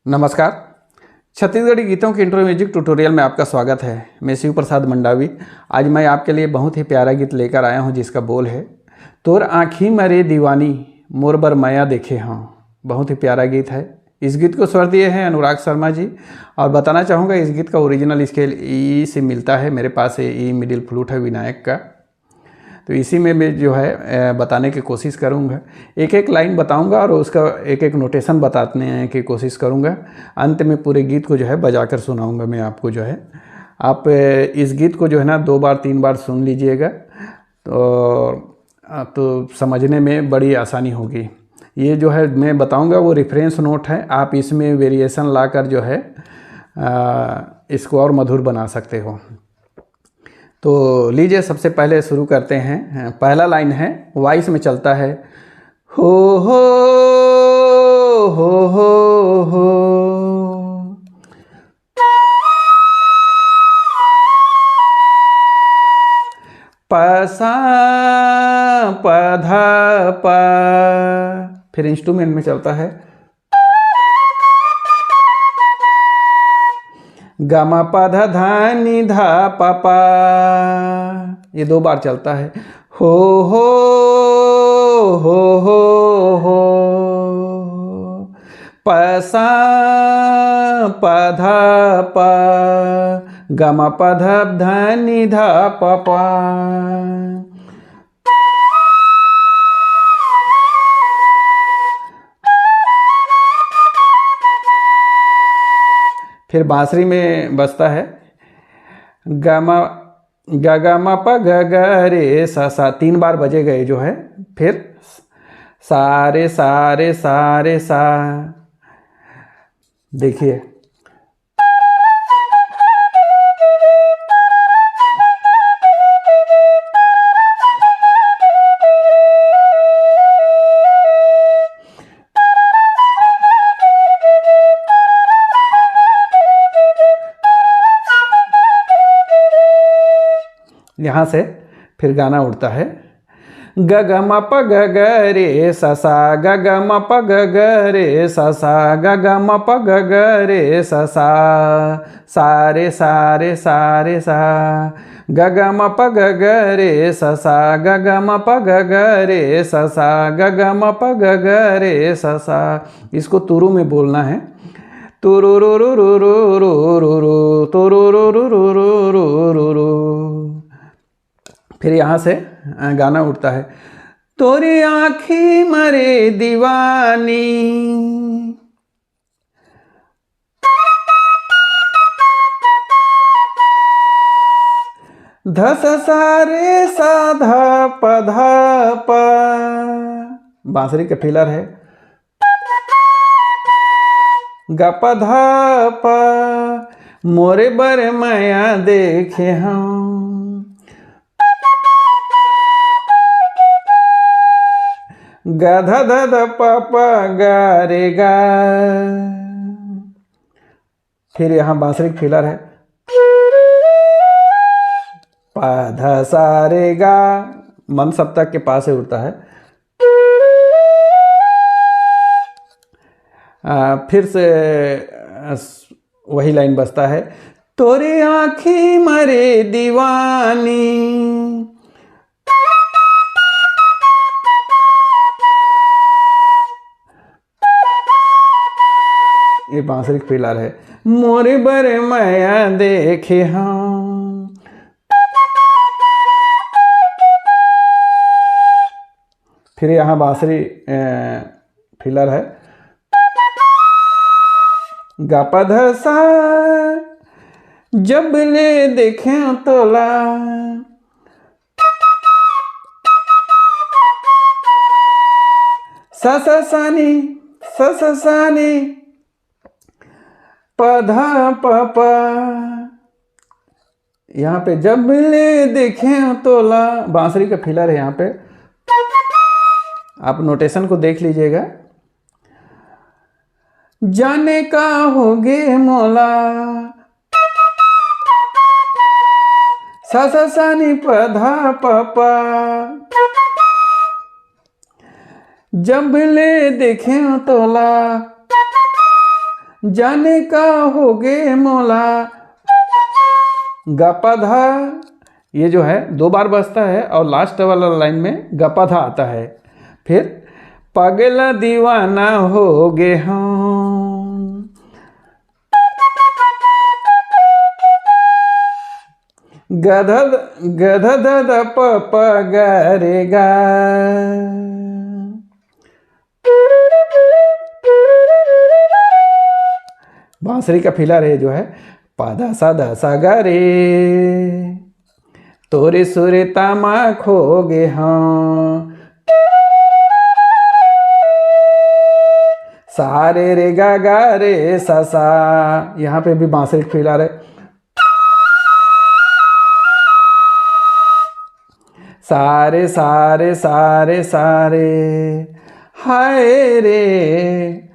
नमस्कार। छत्तीसगढ़ी गीतों के इंट्रो म्यूजिक ट्यूटोरियल में आपका स्वागत है। मैं शिव प्रसाद मंडावी। आज मैं आपके लिए बहुत ही प्यारा गीत लेकर आया हूं जिसका बोल है तोर आँखी मरे दीवानी मोर बर माया देखे हाँ। बहुत ही प्यारा गीत है। इस गीत को स्वर दिए हैं अनुराग शर्मा जी। और बताना चाहूँगा इस गीत का ओरिजिनल स्केल ई से मिलता है। मेरे पास ई मिडिल फ्लूट है विनायक का, तो इसी में मैं जो है बताने की कोशिश करूँगा। एक एक लाइन बताऊँगा और उसका एक एक नोटेशन बताने की कोशिश करूँगा। अंत में पूरे गीत को जो है बजाकर सुनाऊँगा मैं आपको। जो है आप इस गीत को जो है ना 2 बार 3 बार सुन लीजिएगा तो समझने में बड़ी आसानी होगी। ये जो है मैं बताऊँगा वो रेफरेंस नोट है, आप इसमें वेरिएशन लाकर जो है इसको और मधुर बना सकते हो। तो लीजिए सबसे पहले शुरू करते हैं। पहला लाइन है वॉइस में चलता है हो हो हो हो हो। पसा पधा प, फिर इंस्ट्रूमेंट में चलता है गमा पधा धानी धा पापा। ये 2 बार चलता है हो हो हो हो हो। पसा पधा प गमा पधा धानी धा पापा। फिर बांसुरी में बजता है गामा गा गा मा पा गा गा रे सा सा। 3 बार बजे गए जो है। फिर सारे सारे सारे सा। देखिए यहाँ से फिर गाना उड़ता है ग ग म प ग ग रे सा सा ग ग म प ग ग रे सा सा ग ग म प ग ग रे सा सा सारे सारे सारे सा ग ग म प ग ग रे सा सा ग ग म प ग ग रे सा सा ग ग म प ग ग रे सा सा। इसको तुरु में बोलना है तुरु रु रु रु रु रु रु रु तुरु रु रु रु रु रु रु रु। फिर यहाँ से गाना उठता है तोरी आँखी मरे दीवानी धस सारे साधा पधा प। बांसुरी का फिलर है ग पधा प मोरे बर माया देखे हम। गधा ध पापा गा रे गा। फिर यहाँ बांसुरी फिलर है पाधा सारे गा। मन सप्तक के पास से उड़ता है। फिर से वही लाइन बजता है तोरे आँखी मरे दीवानी। ये बांसुरी फिलर है मोरे बर माया देखे हम। फिर यहाँ बांसुरी फिलर है गा पध सा जब ले देखे तोला सा सा सानी सा सा सानी पधा पपा। यहाँ पे जब ले देखे तोला बांसुरी का फिलर है। यहाँ पे आप नोटेशन को देख लीजिएगा जाने का होगे मोला सा सा सानी पधा पपा। जब ले देखे तोला जाने का होगे मौला। गपधा, ये जो है 2 बार बजता है और लास्ट वाला लाइन में गपधा आता है। फिर पगला दीवाना होगे हम, गध गध ध प प ग रे गा। बांसुरी का फिलर है जो है पाधा सा धा सा गा रे, तोरे सुरे तामा खोगे हाँ, सारे रे गा गा रे सा सा। यहाँ पे भी बांसुरी का फिलर है, सारे सारे सारे सारे हाय रे,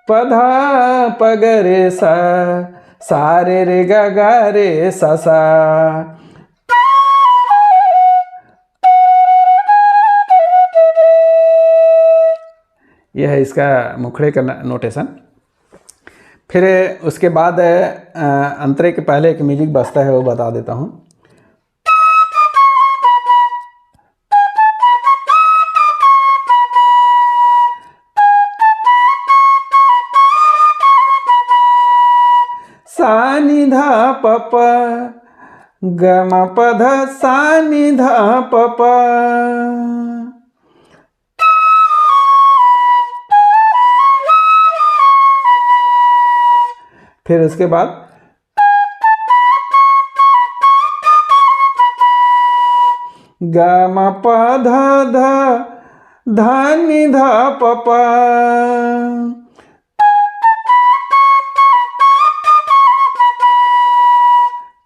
पधा पगरे सा, सारे रे गा गा रे सा सा। यह है इसका मुखड़े का नोटेशन। फिर उसके बाद अंतरे के पहले एक म्यूजिक बजता है, वो बता देता हूँ। सा नि धा प प ग म प ध, सा नि धा प प। फिर उसके बाद ग म प ध ध, धा नि धा प प।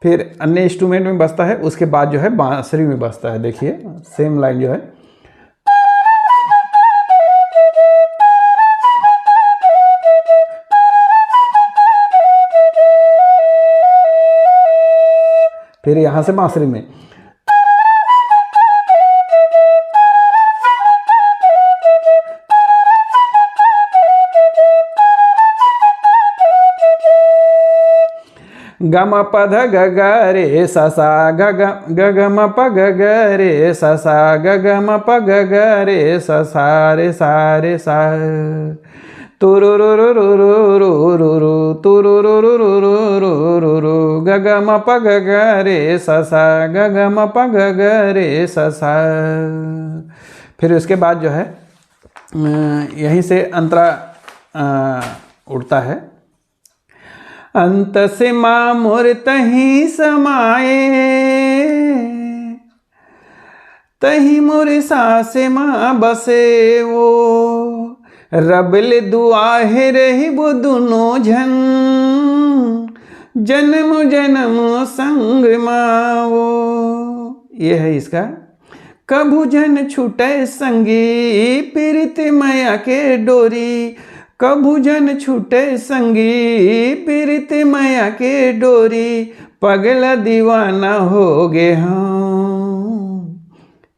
फिर अन्य इंस्ट्रूमेंट में बजता है, उसके बाद जो है बांसुरी में बजता है। देखिए सेम लाइन जो है, फिर यहां से बांसुरी में ग म प ध ग ग रे सा सा, ग ग म प ग ग रे सा सा, ग ग म प ग ग रे सा सा रे सा रे सा। तुरु रु रु रु रु रु रु रु, तुरु रु रु रु रु रु रु रु, ग ग म प ग ग रे सा सा, ग ग म प ग ग रे सा सा। फिर उसके बाद जो है यहीं से अंतरा उड़ता है। अंत से माँ मोर तहीं समाए, तहीं मोर सासे माँ बसे वो, रबल दुआ है रही वो दोनों झन, जन्म जन्म संग माँ वो। ये है इसका। कभू जन छूटे संगी पीरित मैया के डोरी, कभू जन छूटे संगी पीरित मैया के डोरी, पगला दीवाना हो गे हम,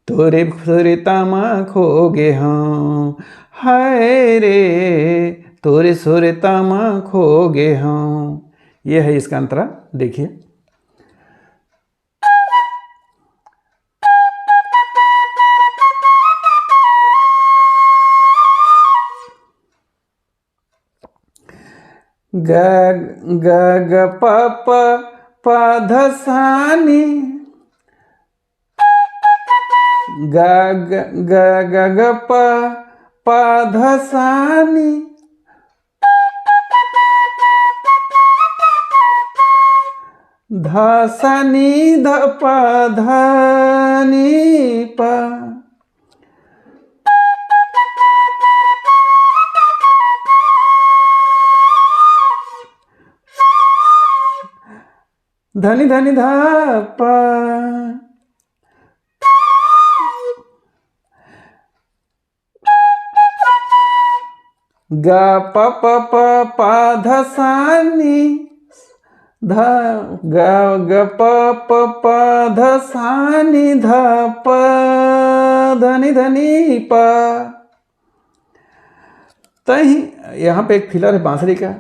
तोरे तोरे तामा खो गे हम, हाय रे तोरे सोरे तामा खो गे हम। ये है इसका अंतरा। देखिए ग ग ग प प प ध सा नि, ग ग ग ग ग प प ध सा नि, ध सा नि ध प ध नि प। धनी धनी धा प, ग प प प प ध सा नि, ध ग ग प प प ध सा नि ध प धनी धनी प। तही यहाँ पे एक फिलर है बांसुरी का,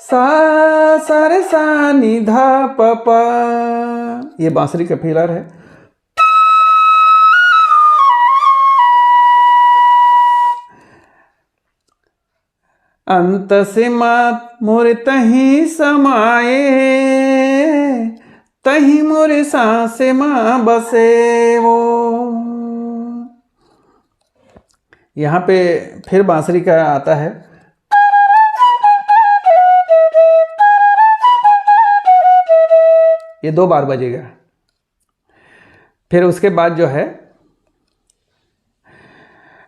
सा सा रे सा नी धा प प, ये बांसुरी का फिलर है। अंत से मात मोर तही समाए, तही मोर सांस माँ बसे वो। यहाँ पे फिर बांसुरी का आता है, ये 2 बार बजेगा। फिर उसके बाद जो है,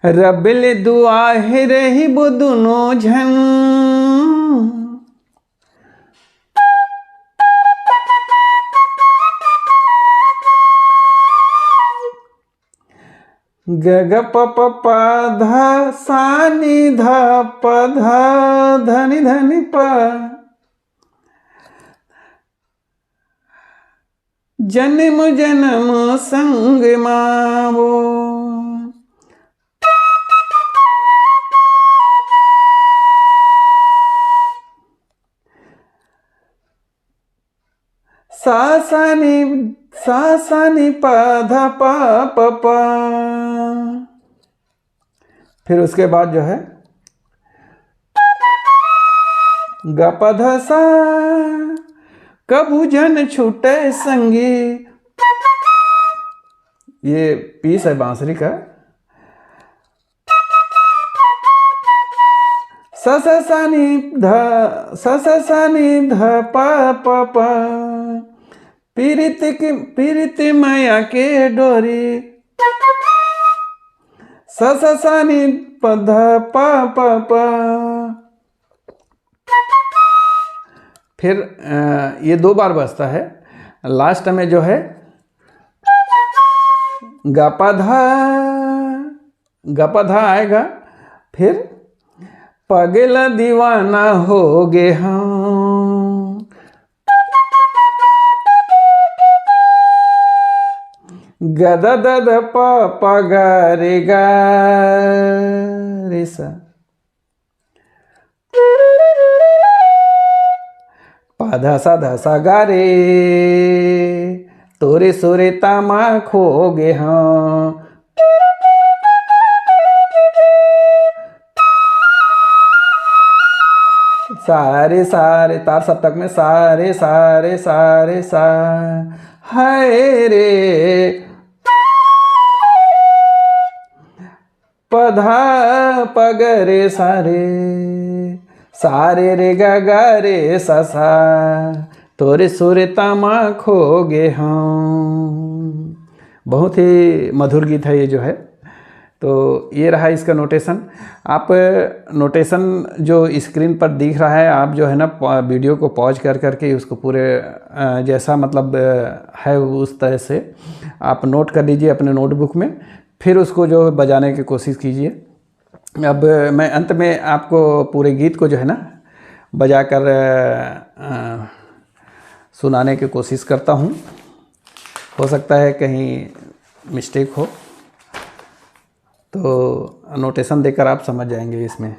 रबिल दुआ है रही वो दोनों झन, ग ग प प प ध सा नि ध प ध ध नि ध नि प, जन्म जन्म संग मावो। सा सा नि प ध प प प। फिर उसके बाद जो है, ग प ध सा कबू जन छूटे संगी, ये पीस है बांसुरी का। स स सा नि ध स स सा नि ध प प प, पीरित माया के डोरी, स स सा नि प ध प प प। फिर ये 2 बार बजता है। लास्ट में जो है, ग प ध आएगा। फिर पगला दीवाना हो गे हम, ग द द द प प ग रे ग रे सा, प ध सा गा रे, तोरे सोरे तामा खो गे हाँ। सारे सारे तार सप्तक में सारे सारे सारे सा, हाय रे पधा पगरे सारे, सारे रे गा गा रे सा सा, तोरे सुरे तामा खो गे हम। बहुत ही मधुर गीत है ये जो है। तो ये रहा इसका नोटेशन। आप नोटेशन जो स्क्रीन पर दिख रहा है, आप जो है ना वीडियो को पॉज कर करके उसको पूरे जैसा मतलब है उस तरह से आप नोट कर लीजिए अपने नोटबुक में, फिर उसको जो बजाने की कोशिश कीजिए। अब मैं अंत में आपको पूरे गीत को जो है ना बजाकर सुनाने की कोशिश करता हूँ। हो सकता है कहीं मिस्टेक हो, तो नोटेशन देकर आप समझ जाएंगे इसमें।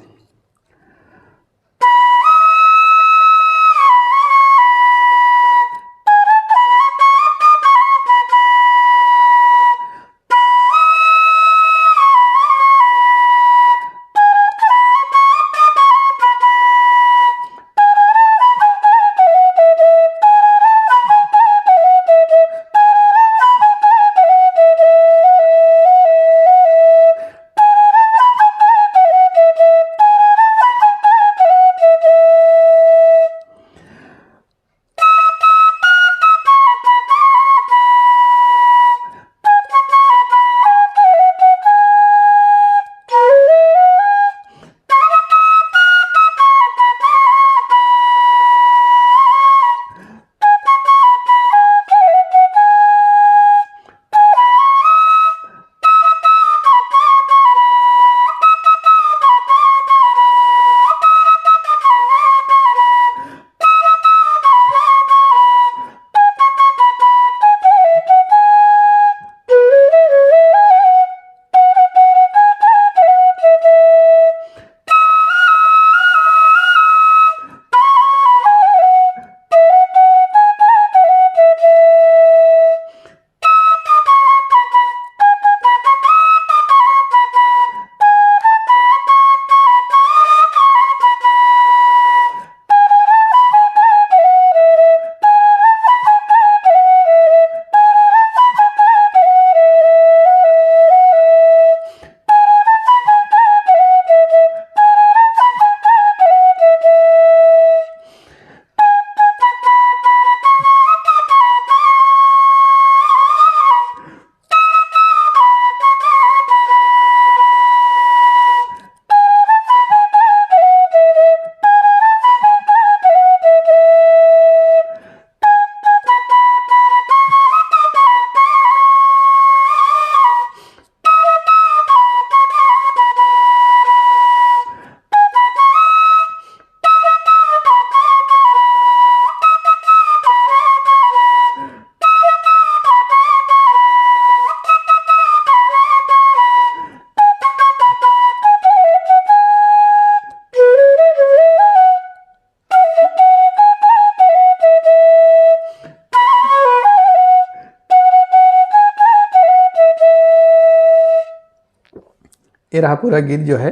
ये रहा पूरा गीत जो है।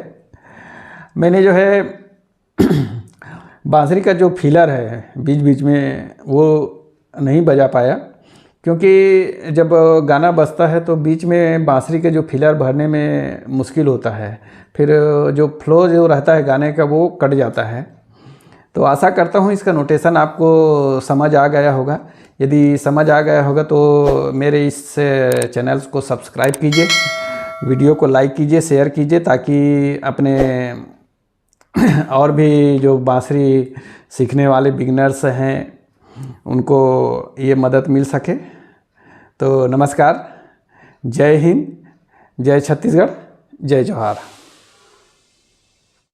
मैंने जो है बांसुरी का जो फीलर है बीच बीच में वो नहीं बजा पाया, क्योंकि जब गाना बजता है तो बीच में बांसुरी के जो फिलर भरने में मुश्किल होता है, फिर जो फ्लो जो रहता है गाने का वो कट जाता है। तो आशा करता हूँ इसका नोटेशन आपको समझ आ गया होगा। यदि समझ आ गया होगा तो मेरे इस चैनल को सब्सक्राइब कीजिए, वीडियो को लाइक कीजिए, शेयर कीजिए, ताकि अपने और भी जो बांसुरी सीखने वाले बिगिनर्स हैं उनको ये मदद मिल सके। तो नमस्कार, जय हिंद, जय छत्तीसगढ़, जय जोहार।